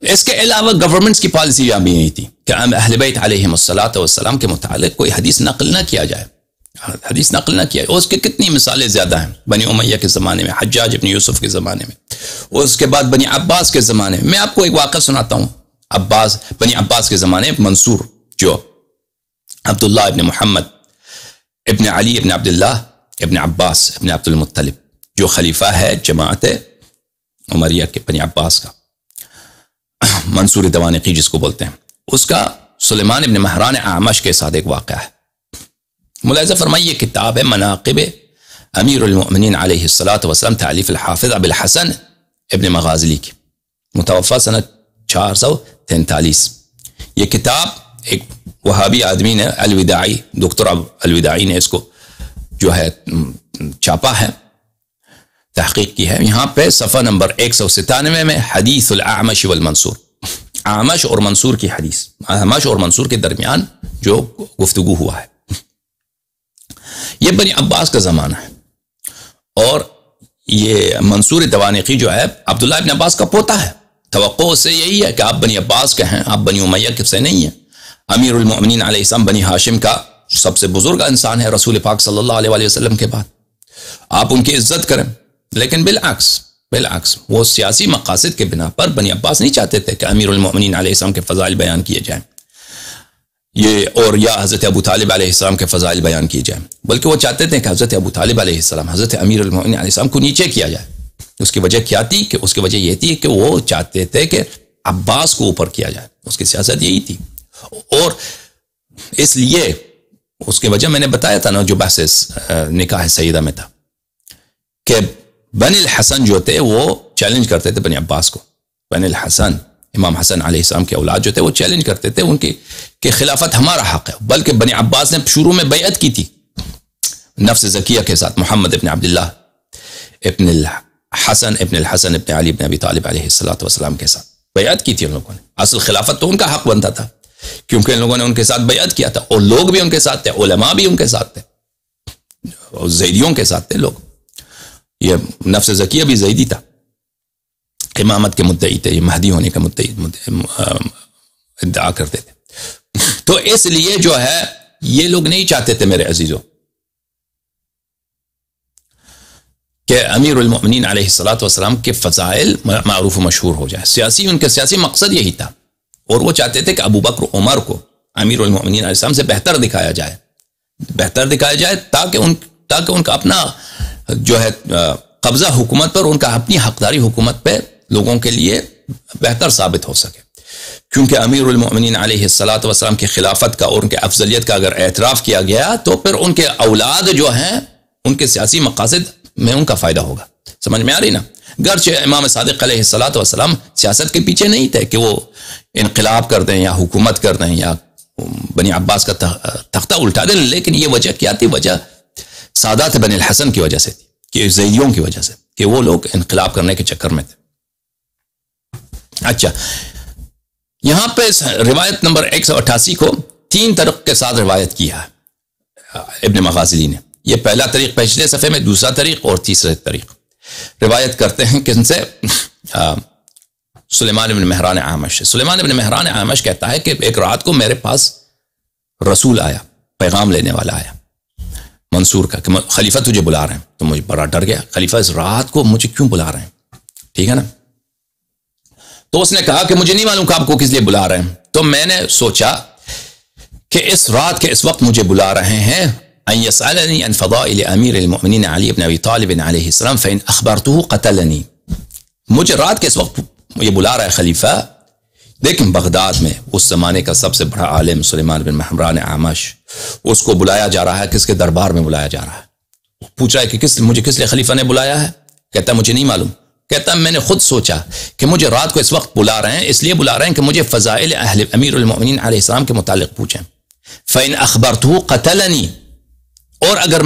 اس کے علاوہ گورنمنٹس کی پالیسی بھی یہی تھی کہ اہل بیت علیہم الصلوۃ والسلام کے متعلق کوئی حدیث نقل نہ کیا جائے، حدیث نقل نہ کیا. اس کے کتنی مثالیں زیادہ ہیں، بنی امیہ کے زمانے میں، حجاج ابن یوسف کے زمانے میں، اس کے بعد بنی عباس کے زمانے میں. میں آپ کو ایک واقعہ سناتا ہوں. بنی عباس کے زمانے میں منصور جو عبداللہ ابن محمد ابن علی ابن عبداللہ ابن عباس ابن عبد المطلب جو خلیفہ ہے جماعت عمریہ کے بنی عباس کا، منصور دوانقی جس کو بولتے ہیں، اس کا سلیمان ابن مہران اعمش کے ساتھ ایک واقعہ ہے. ملاحظہ فرمائیے، یہ کتاب ہے مناقب امیر المؤمنین علیہ الصلوۃ والسلام، تالیف الحافظ ابو الحسن ابن مغازلی کی، متوفی سنہ 443. یہ کتاب ایک وہابی آدمی نے، الوداعی، دکتر الوداعی نے اس کو جو ہے چھاپا ہے، تحقیق کی ہے. یہاں پہ صفحہ نمبر 197 میں حدیث الاعمش والمنصور، اعمش اور منصور کی حدیث، اعمش اور منصور کے درمیان جو گفتگو ہوا ہے. یہ بنی عباس کا زمانہ ہے، اور یہ منصور دوانقی جو ہے عبداللہ ابن عباس کا پوتا ہے. توقع سے یہی ہے کہ آپ بنی عباس کے ہیں، آپ بنی امیہ کے سے نہیں ہیں. امیر المؤمنین علیہ السلام بنی ہاشم کا سب سے بزرگ انسان ہے رسول پاک صلی اللہ علیہ وسلم کے بعد، آپ ان کی عزت کریں. لیکن بالعکس وہ سیاسی مقاصد کے بنا پر بنی عباس نہیں چاہتے تھے کہ امیر المؤمنین علیہ السلام کے فضائل بیان کیے جائیں، اور یا حضرت ابو طالب علیہ السلام کے فضائل بیان کیے جائیں، بلکہ وہ چاہتے تھے کہ حضرت ابو طالب علیہ السلام، حضرت امیر المؤمنین علیہ السلام کو نیچے کیا جائے. اس کی وجہ کیا تھی؟ کہ اس کی وجہ یہ تھی کہ وہ چاہتے تھے کہ عباس کو اوپر کیا جائے. اس کی سیاست یہی تھی. اور اس لیے اس کی وجہ میں نے بتایا تھا نا، جو بحث نکاح سیدہ میں تھا، کہ بن الحسن جو تھے وہ چیلنج کرتے تھے بنی عباس کو. بن الحسن، امام حسن علیہ السلام کے اولاد جو تھے، وہ چیلنج کرتے تھے ان کی کہ خلافت ہمارا حق ہے. بلکہ بنی عباس نے شروع میں بیعت کی تھی نفس زکیہ کے ساتھ، محمد ابن عبداللہ ابن الحسن ابن علی ابن ابی طالب علیہ السلام کے ساتھ بیعت کی تھی ان لوگوں نے. اصل خلافت تو ان کا حق بنتا تھا، کیونکہ ان لوگوں نے ان کے ساتھ بیعت کیا تھا، اور لوگ بھی ان کے ساتھ تھے، علماء بھی ان کے ساتھ تھے، اور زیدیوں کے ساتھ تھے لوگ. یہ نفس زکیہ بھی زیدی تھا، امامت کے مدعی تھے، یہ مہدی ہونے کا ادعا کرتے تھے. تو اس لیے جو ہے یہ لوگ نہیں چاہتے تھے میرے عزیزوں کہ امیر المؤمنین علیہ الصلوۃ والسلام کے فضائل معروف و مشہور ہو جائے. ان کا سیاسی مقصد یہی تھا، اور وہ چاہتے تھے کہ ابو بکر عمر کو امیر المؤمنین علیہ السلام سے بہتر دکھایا جائے، تاکہ ان کا اپنا جو ہے قبضہ حکومت پر، ان کا اپنی حقداری حکومت پہ لوگوں کے لیے بہتر ثابت ہو سکے. کیونکہ امیر المؤمنین علیہ الصلوۃ والسلام کی خلافت کا اور ان کے افضلیت کا اگر اعتراف کیا گیا تو پھر ان کے اولاد جو ہیں ان کے سیاسی مقاصد میں ان کا فائدہ ہوگا. سمجھ میں آ رہی نا؟ گرچہ امام صادق علیہ الصلوۃ والسلام سیاست کے پیچھے نہیں تھے کہ وہ انقلاب کر دیں یا حکومت کر دیں یا بنی عباس کا تختہ الٹا دیں، لیکن یہ وجہ کیا تھی؟ وجہ سادات بن الحسن کی وجہ سے تھی، کہ زیدیوں کی وجہ سے، کہ وہ لوگ انقلاب کرنے کے چکر میں تھے. اچھا، یہاں پہ روایت نمبر 188 کو 3 طرق کے ساتھ روایت کیا ہے ابن مغازلی نے. یہ پہلا طریق پچھلے صفحے میں، دوسرا طریق اور تیسرا طریق. روایت کرتے ہیں کن سے؟ سلیمان ابن مہران اعمش. سلیمان ابن مہران اعمش کہتا ہے کہ ایک رات کو میرے پاس رسول آیا، پیغام لینے والا آیا منصور کا، کہ خلیفہ تجھے بلا رہے ہیں. تو مجھے بڑا ڈر گیا، خلیفہ اس رات کو مجھے کیوں بلا رہے ہیں؟ ٹھیک ہے نا؟ تو اس نے کہا کہ مجھے نہیں معلوم کہ آپ کو کس لیے بلا رہے ہیں. تو میں نے سوچا کہ اس رات کے اس وقت مجھے بلا رہے ہیں ان يسألني عن فضائل امیر المؤمنین علی ابن ابی طالب علیہ السلام فإن اخبرته قتلنی. مجھے رات کے اس وقت یہ بلا رہا ہے خلیفہ. لیکن بغداد میں اس زمانے کا سب سے بڑا عالم سلیمان بن مہران اعمش، اس کو بلایا جا رہا ہے، کس کے دربار میں بلایا جا رہا ہے. پوچھ رہا ہے کہ مجھے کس لیے خلیفہ نے بلایا ہے؟ کہتا ہے مجھے نہیں معلوم. کہتا ہے میں نے خود سوچا کہ مجھے رات کو اس وقت بلا رہے ہیں، اس لیے بلا رہے ہیں کہ مجھے فضائل اہل امیر المؤمنین علیہ السلام کے متعلق پوچھیں. فإن اخبرته قتلنی. اور اگر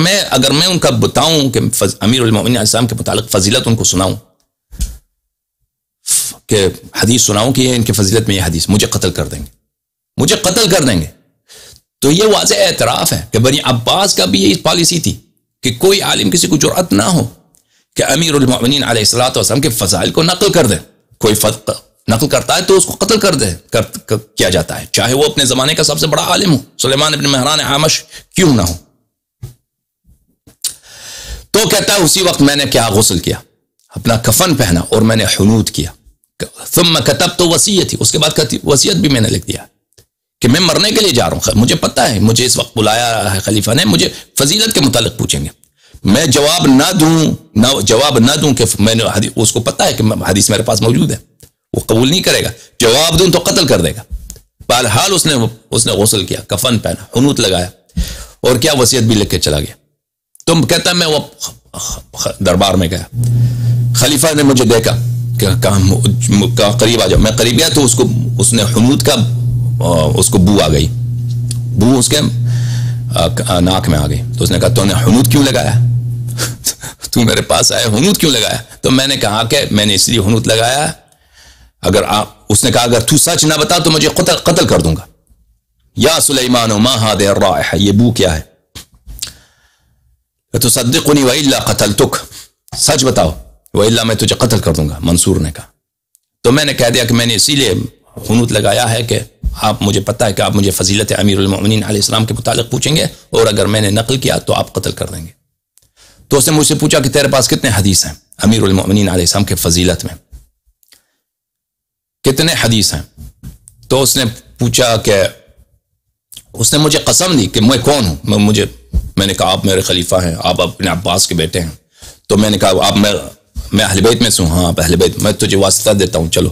میں ان کا بتاؤں کہ امیر المؤمنین علیہ السلام کے متعلق فضیلت ان کو سناؤں، کہ حدیث سناؤں کہ ان کی فضیلت میں یہ حدیث، مجھے قتل کر دیں گے. تو یہ واضح اعتراف ہے کہ بنی عباس کا بھی یہی پالیسی تھی کہ کوئی عالم کسی کو جرأت نہ ہو کہ امیر المؤمنین علیہ الصلوۃ والسلام کے فضائل کو نقل کر دے. کوئی نقل کرتا ہے تو اس کو قتل کیا جاتا ہے، چاہے وہ اپنے زمانے کا سب سے بڑا عالم ہو، سلیمان ابن مہران اعمش کیوں نہ ہو۔ تو کہتا ہے اسی وقت میں نے کیا غسل کیا، اپنا کفن پہنا اور میں نے حنوت کیا، ثم کتبت وصیتی، اس کے بعد وصیت بھی میں نے لکھ دیا کہ میں مرنے کے لیے جا رہا ہوں، مجھے پتہ ہے مجھے اس وقت بلایا ہے خلیفہ نے، مجھے فضیلت کے متعلق پوچھیں گے، میں جواب نہ دوں کہ میں نے اس کو پتہ ہے کہ حدیث میرے پاس موجود ہے، وہ قبول نہیں کرے گا، جواب دوں تو قتل کر دے گا۔ بہرحال اس نے غسل کیا، کفن پہنا، حنوت لگایا اور کیا وصیت بھی لکھ کے چلا گیا۔ تم کہتا ہے میں وہ دربار میں گیا، خلیفہ نے مجھے دیکھا کہ کہا قریب آ جاؤ، میں قریب گیا تو اس نے حنوت کا اس کو بو آ گئی، بو اس کے ناک میں آ گئی، تو اس نے کہا تو نے حنوت کیوں لگایا، تو میرے پاس آیا حنوت کیوں لگایا؟ تو میں نے کہا کہ میں نے اس لیے حنوت لگایا، اس نے کہا اگر تو سچ نہ بتا تو مجھے قتل کر دوں گا۔ یا سلیمان ما هذه الرائحة، یہ بو کیا ہے؟ تصدقنی وإلا قتلتک، سچ بتاؤ وإلا میں تجھے قتل کر دوں گا، منصور نے کہا۔ تو میں نے کہہ دیا کہ میں نے اسی لیے حنوت لگایا ہے کہ آپ مجھے پتہ ہے کہ آپ مجھے فضیلت امیر المؤمنین علیہ السلام کے متعلق پوچھیں گے اور اگر میں نے نقل کیا تو آپ قتل کر دیں گے۔ تو اس نے مجھ سے پوچھا کہ تیرے پاس کتنے حدیث ہیں امیر المؤمنین علیہ السلام کے فضیلت میں، کتنے حدیث ہیں؟ تو اس نے پوچھا کہ اس نے مجھے قسم دی کہ میں کون ہوں، میں نے کہا آپ میرے خلیفہ ہیں، آپ اپنے عباس کے بیٹے ہیں۔ تو میں نے کہا آپ میں اہل بیت میں سے ہوں، ہاں آپ اہل بیت، میں تجھے واسطہ دیتا ہوں، چلو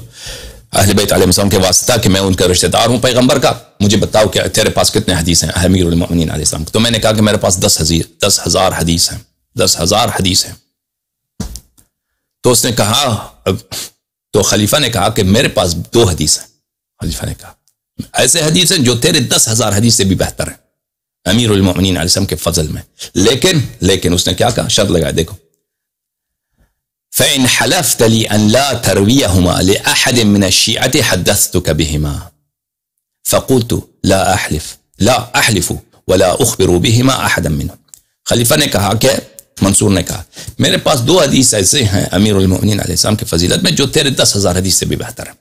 اہل بیت علیہ السلام کے واسطہ کہ میں ان کا رشتہ دار ہوں پیغمبر کا، مجھے بتاؤ کہ تیرے پاس کتنے حدیث ہیں امیر المؤمنین علیہ السلام۔ تو میں نے کہا کہ میرے پاس 10,000 حدیث ہیں، 10,000 حدیث ہیں۔ تو اس نے کہا، تو خلیفہ نے کہا کہ میرے پاس 2 حدیث ہیں۔ خلیفہ نے کہا ایسے حدیث ہیں جو تیرے 10,000 حدیث سے بھی بہتر ہیں امیر المؤمنین علیہ السلام کے فضل میں، لیکن اس نے کیا کہا، شرط لگایا، دیکھو فَإِنْ حَلَفْتَ لِي أَنْ لَا تَرْوِيَهُمَا لِأَحَدٍ مِّنَ الشِّيعَةِ حَدَّثْتُكَ بِهِمَا فَقُلْتُ لَا أَحْلِفُ وَلَا أُخْبِرُ بِهِمَا أَحَدًا مِّنْهُمْ۔ خلیفہ نے کہا کہ منصور نے کہا میرے پاس 2 حدیث ایسے ہیں امیر المؤمنین علیہ السلام کی فضیلت میں جو تیرے 10,000 حدیث سے بھی بہتر ہیں،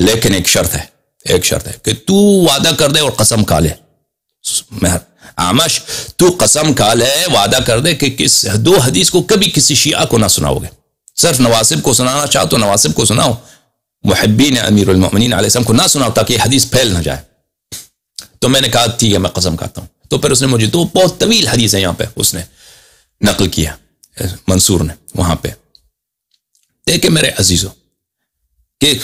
لیکن ایک شرط ہے کہ تو وعدہ کر دے اور قسم کھا لے، اعمش تو قسم کھا لے، وعدہ کر دے کہ 2 حدیث کو کبھی کسی شیعہ کو نہ سناؤ گے، صرف نواسب کو سنانا چاہو تو نواسب کو سناؤ، محبین امیر المؤمنین علیہ السلام کو نہ سناؤ تاکہ یہ حدیث پھیل نہ جائے۔ تو میں نے کہا ٹھیک ہے میں قسم کھاتا ہوں۔ تو پھر اس نے مجھے 2 بہت طویل حدیث ہیں یہاں پہ اس نے نقل کیا منصور نے وہاں پہ۔ دیکھیں میرے عزیزوں کہ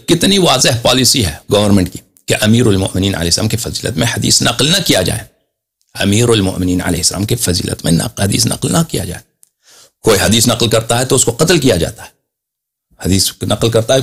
کتنی واضح پالیسی ہے گورنمنٹ کی کہ امیر المؤمنین علیہ السلام کی فضیلت میں حدیث نقل نہ کیا جائے، امیر المؤمنین علیہ السلام کی فضیلت میں حدیث نقل نہ کیا جائے۔ کوئی حدیث نقل کرتا ہے تو اس کو قتل کیا جاتا ہے، حدیث نقل کرتا ہے